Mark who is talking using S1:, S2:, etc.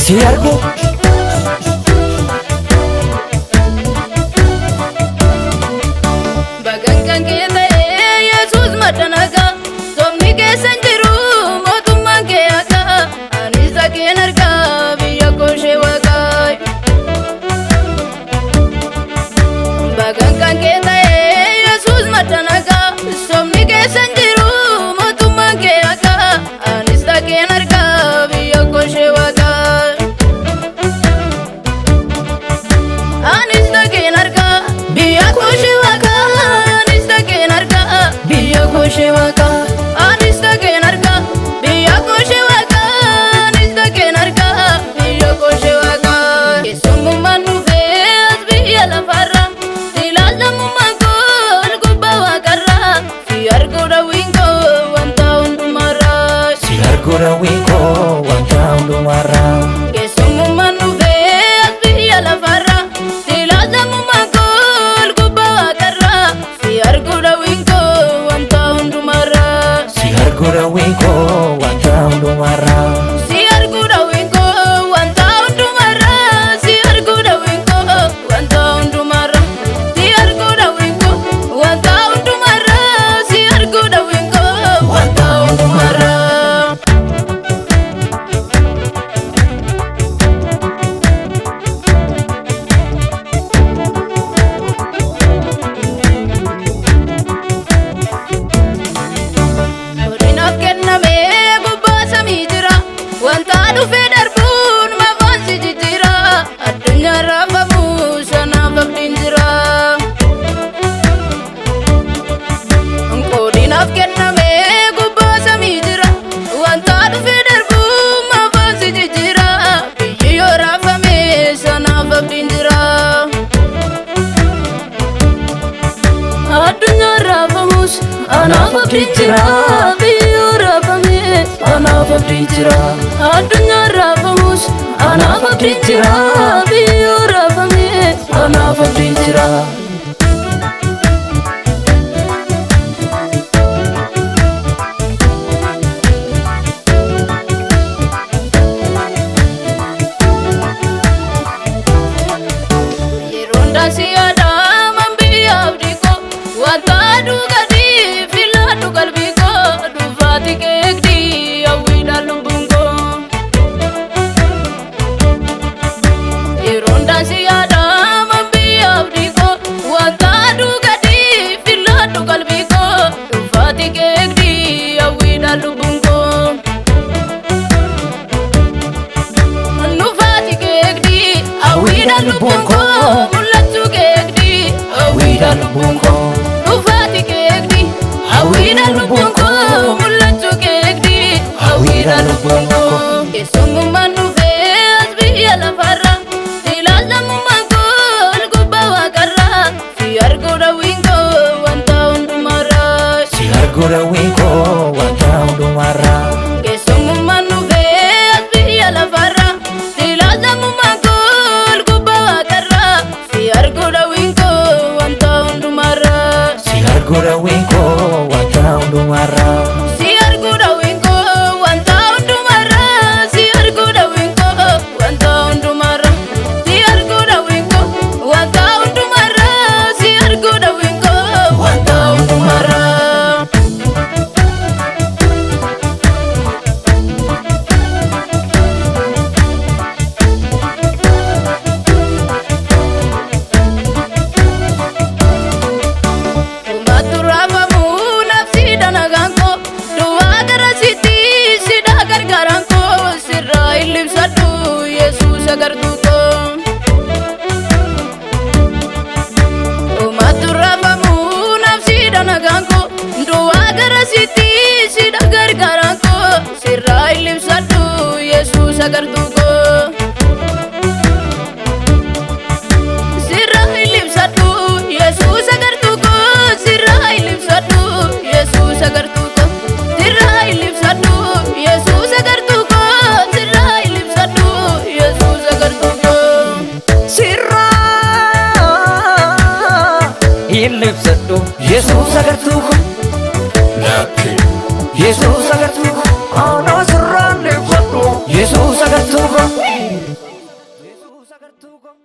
S1: Siargo
S2: Bagangkan kita Yesus madanaga Somni kesan jiru motumman ke aga Anisa kenarga biya koshe wagai Bagangkan kita Yesus madanaga Somni kesan jiru motumman ke aga Anisa kenarga biya koshe wagai Anisa kenarga biya koshe Shivaka, Anista Kenarka, Biyako Shivaka, Anista Kenarka, Biyako Shivaka. Isumumanu veas biyala farra, silala mumakol gubawa karra. Siargura winko, 1000 mara.
S1: Siargura winko, 1000 mara.
S2: Isumumanu veas biyala farra, silala mumakol gubawa karra. Siargura winko.
S1: Siargura winko 1000 mara.
S2: Siargura winko 1000 mara. Siargura winko 1000 mara. Siargura winko 1000 mara. Siargura winko 1000 mara. Anaaf abdiijira biyyoo raafame anaaf abdiijira addunyaa raafamus anaaf abdiijira biyyoo raafame anaaf abdiijira. Yeroon dansii aadaa mambii abdiiko wanta dhugaa. Kalbiko dufati kekdi awida lumbungo Yeroon dansii aadaa mambii abdiiko wanta dhugadi filatu kalbiko dufati kekdi awida lumbungo Nufati kekdi awida lumbungo mulatu kekdi awida lumbungo Nufati kekdi awida lumbungo mulatu kekdi awida lumbungo Isumumanu veas biyala farra silala mumakol gubawa karra Siargura winko 1000 mara.
S1: Siargura winko 1000 mara.
S2: Isumumanu veas biyala farra silala mumakol gubawa karra Siargura winko 1000 mara.
S1: Siargura winko 1000 mara.
S2: Siargura winko 1000 mara. Siargura winko 1000 mara. Siargura winko 1000 mara. Siargura winko 1000 mara. Sagarduko Sirrai limsadu Yesus sagarduko Sirrai limsadu Yesus sagarduko Sirrai limsadu Yesus sagarduko Sirrai limsadu Yesus sagarduko
S1: Sirrai limsadu Yesus sagarduko Laki Yesus sagarduko Ana sirrai limsadu Yesus sagarduko sagartuu koo.